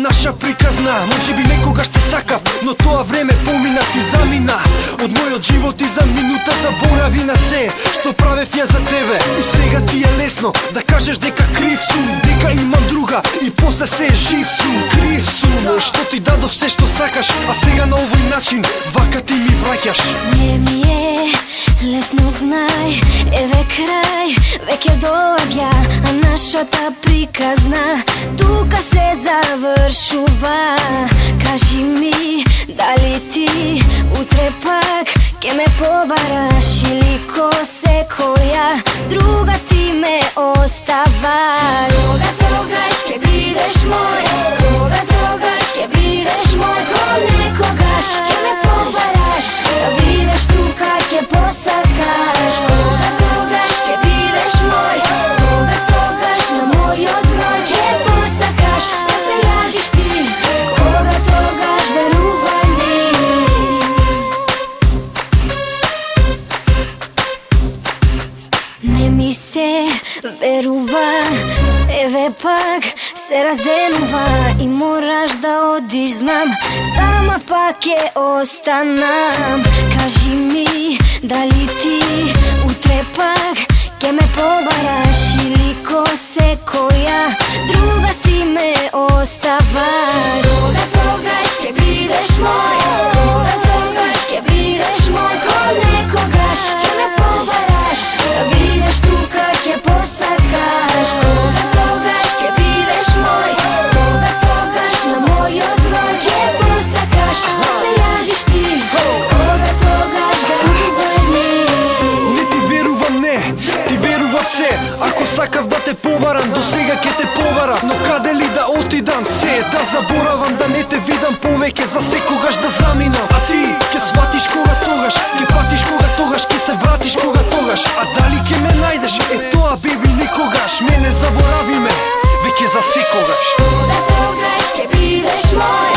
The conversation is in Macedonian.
наша приказна. Може би некогаш те сакав, но тоа време помина ти замина. Од мојот живот и за минута заборави на се што правев ја за тебе. И сега ти е лесно да кажеш дека крив сум, дека имам друга и после се жив сум. Крив сум што ти дадов се што сакаш, а сега на овој начин вака ти ми враќаш. Не ми е лесно, знај, еве крај веќе доаѓа, а нашата приказна тука се завршува. Кажи ми, дали ти утре пак ке ме побараш или ко секоја друга ти ме оставаш? Кога тогаш ке бидеш мој, кога тогаш ке бидеш мој, ко некогаш ке ме побараш, да бидеш тука ке посакаш? Кога тогаш ке бидеш мој, кога тогаш на мојот број ке посакаш, да се јавиш ти? Кога тогаш верувај ми? Не ми се верува, еве пак се разделува и мораш да одиш, знам, сама пак ќе останам. Кажи ми, дали ти утре пак ќе ме побараш или ко секоја друга ти ме оставаш? Кога тогаш ќе бидеш мој, кога тогаш ќе бидеш мој, ко некогаш ќе ме побараш, да бидеш тука ке посакаш? Кога тогаш ке бидеш мој, кога тогаш на мојот број ке посакаш, да се јавиш ти? Кога тогаш верувај ми? Не ти верувам, не, ти верував се. Ако сакав да те побарам, до сега ке те побарам, но каде ли да отидам? Се да заборавам, да не те видам повеќе, за секогаш да заминам. А ти ке сватиш кога тогаш, ке патиш кога тогаш, ке се вратиш кога тогаш. А дали ке ме најдеш? Е тоа, беби, никогаш. Мене заборави ме, веќе за секогаш. Кога тогаш ке бидеш мој,